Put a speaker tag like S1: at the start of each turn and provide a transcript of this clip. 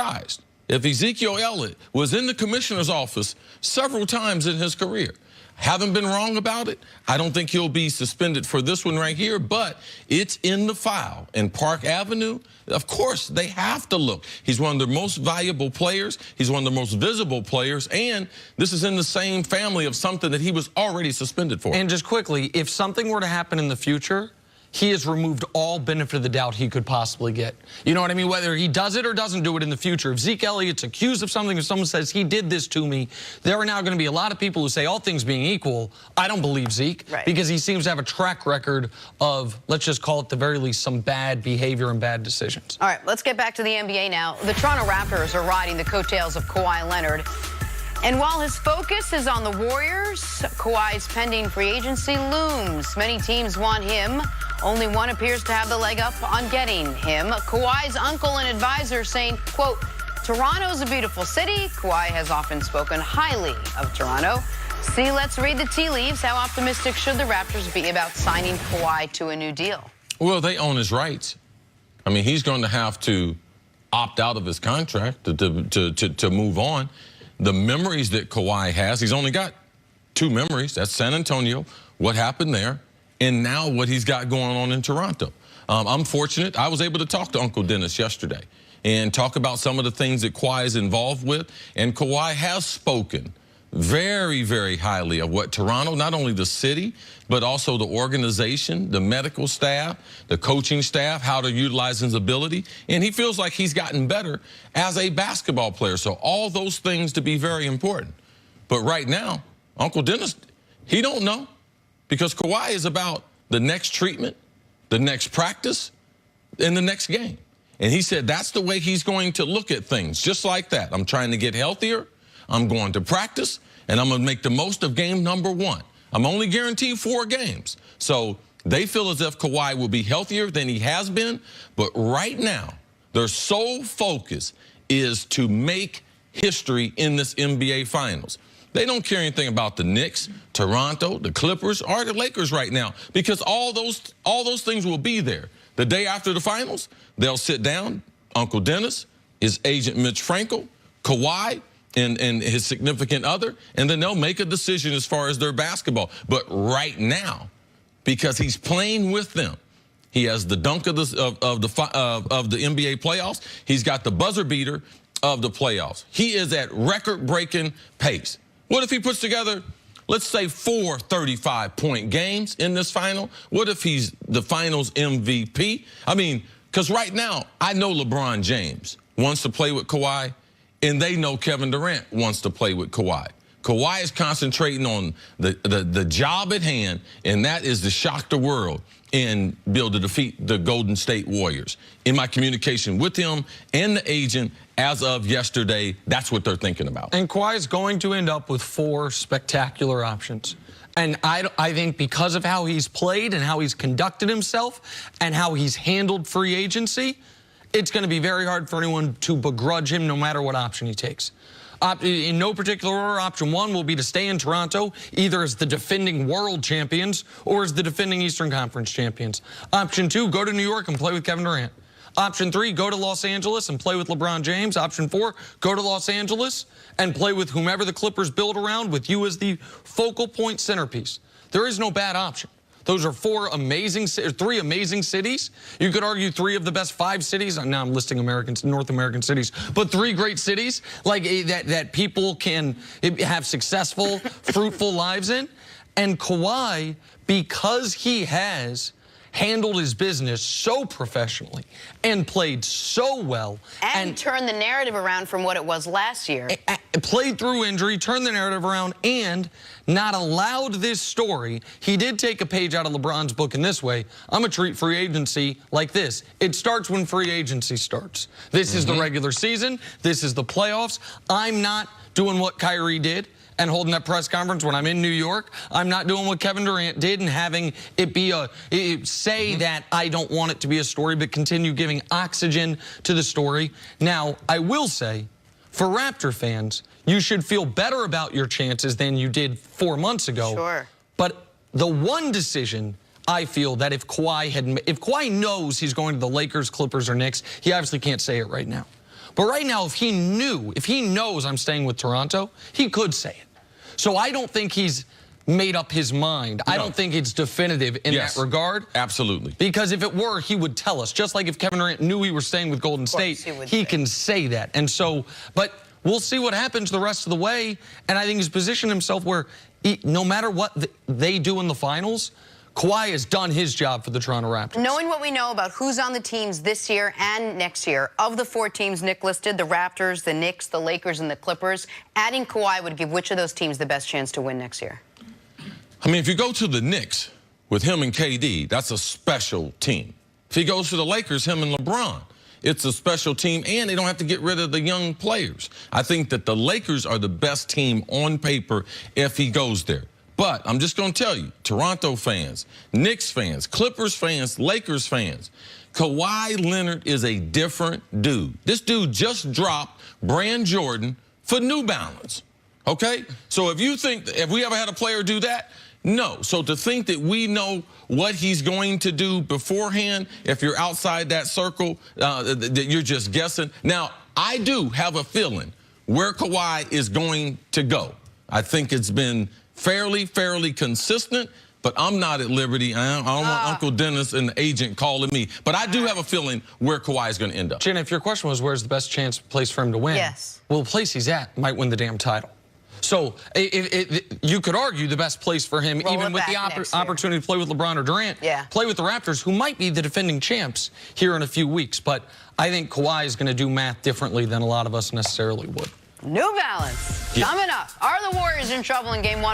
S1: surprised if Ezekiel Elliott was in the commissioner's office several times in his career. Haven't been wrong about it. I don't think he'll be suspended for this one right here, but it's in the file. And Park Avenue, of course, they have to look. He's one of their most valuable players. He's one of the most visible players. And this is in the same family of something that he was already suspended for.
S2: And just quickly, if something were to happen in the future, he has removed all benefit of the doubt he could possibly get. You know what I mean? Whether he does it or doesn't do it in the future. If Zeke Elliott's accused of something, if someone says he did this to me, there are now going to be a lot of people who say, all things being equal, I don't believe Zeke.
S3: Right.
S2: Because he seems to have a track record of, let's just call it at the very least, some bad behavior and bad decisions.
S3: All right, let's get back to the NBA now. The Toronto Raptors are riding the coattails of Kawhi Leonard. And while his focus is on the Warriors, Kawhi's pending free agency looms. Many teams want him. Only one appears to have the leg up on getting him. Kawhi's uncle and advisor saying, quote, Toronto's a beautiful city. Kawhi has often spoken highly of Toronto. See, let's read the tea leaves. How optimistic should the Raptors be about signing Kawhi to a new deal?
S1: Well, they own his rights. I mean, he's going to have to opt out of his contract to move on. The memories that Kawhi has, he's only got 2 memories. That's San Antonio, what happened there, and now what he's got going on in Toronto. I'm fortunate. I was able to talk to Uncle Dennis yesterday and talk about some of the things that Kawhi is involved with. And Kawhi has spoken very, very highly of what Toronto, not only the city, but also the organization, the medical staff, the coaching staff, how to utilize his ability. And he feels like he's gotten better as a basketball player. So all those things to be very important. But right now, Uncle Dennis, he don't know, because Kawhi is about the next treatment, the next practice, and the next game. And he said that's the way he's going to look at things, just like that. I'm trying to get healthier. I'm going to practice, and I'm going to make the most of game number 1. I'm only guaranteed 4 games. So they feel as if Kawhi will be healthier than he has been. But right now, their sole focus is to make history in this NBA Finals. They don't care anything about the Knicks, Toronto, the Clippers, or the Lakers right now, because all those things will be there. The day after the Finals, they'll sit down, Uncle Dennis, his agent Mitch Frankel, Kawhi, and his significant other, and then they'll make a decision as far as their basketball. But right now, because he's playing with them, he has the dunk of the NBA playoffs. He's got the buzzer beater of the playoffs. He is at record-breaking pace. What if he puts together, let's say, 4 35-point games in this final? What if he's the finals MVP? I mean, because right now, I know LeBron James wants to play with Kawhi, and they know Kevin Durant wants to play with Kawhi. Kawhi is concentrating on the job at hand, and that is to shock the world and be able to defeat the Golden State Warriors. In my communication with him and the agent as of yesterday, that's what they're thinking about.
S2: And Kawhi is going to end up with 4 spectacular options. And I think because of how he's played and how he's conducted himself and how he's handled free agency, it's going to be very hard for anyone to begrudge him no matter what option he takes. In no particular order, option 1 will be to stay in Toronto, either as the defending world champions or as the defending Eastern Conference champions. Option 2, go to New York and play with Kevin Durant. Option 3, go to Los Angeles and play with LeBron James. Option 4, go to Los Angeles and play with whomever the Clippers build around, with you as the focal point centerpiece. There is no bad option. Those are 3 amazing cities. You could argue 3 of the best 5 cities. Now I'm listing North American cities, but 3 great cities like that people can have successful, fruitful lives in. And Kawhi, because he has handled his business so professionally and played so well.
S3: And turned the narrative around from what it was last year.
S2: Played through injury, turned the narrative around, and not allowed this story. He did take a page out of LeBron's book in this way. I'm going to treat free agency like this. It starts when free agency starts. This is the regular season. This is the playoffs. I'm not doing what Kyrie did and holding that press conference when I'm in New York. I'm not doing what Kevin Durant did and having it be that I don't want it to be a story, but continue giving oxygen to the story. Now, I will say, for Raptor fans, you should feel better about your chances than you did 4 months ago.
S3: Sure.
S2: But the one decision I feel that if Kawhi knows he's going to the Lakers, Clippers, or Knicks, he obviously can't say it right now. But right now, if he knows I'm staying with Toronto, he could say it. So I don't think he's made up his mind. No. I don't think it's definitive in that regard.
S1: Absolutely.
S2: Because if it were, he would tell us. Just like if Kevin Durant knew he was staying with Golden State, he can say that. And so, but we'll see what happens the rest of the way. And I think he's positioned himself where no matter what they do in the finals, Kawhi has done his job for the Toronto Raptors.
S3: Knowing what we know about who's on the teams this year and next year, of the 4 teams Nick listed, the Raptors, the Knicks, the Lakers, and the Clippers, adding Kawhi would give which of those teams the best chance to win next year?
S1: I mean, if you go to the Knicks with him and KD, that's a special team. If he goes to the Lakers, him and LeBron, it's a special team, and they don't have to get rid of the young players. I think that the Lakers are the best team on paper if he goes there. But I'm just going to tell you, Toronto fans, Knicks fans, Clippers fans, Lakers fans, Kawhi Leonard is a different dude. This dude just dropped brand Jordan for New Balance, okay? So if you think, have we ever had a player do that? No. So to think that we know what he's going to do beforehand, if you're outside that circle, that you're just guessing. Now, I do have a feeling where Kawhi is going to go. I think it's been fairly consistent, but I'm not at liberty. I don't want Uncle Dennis and the agent calling me. But I do have a feeling where Kawhi is going to end up.
S2: Jen, if your question was where's the best place for him to win,
S3: yes.
S2: Well, the place he's at might win the damn title. So you could argue the best place for him, even with the opportunity to play with LeBron or Durant, play with the Raptors, who might be the defending champs here in a few weeks. But I think Kawhi is going to do math differently than a lot of us necessarily would.
S3: New Balance. Coming up. Are the Warriors in trouble in Game 1?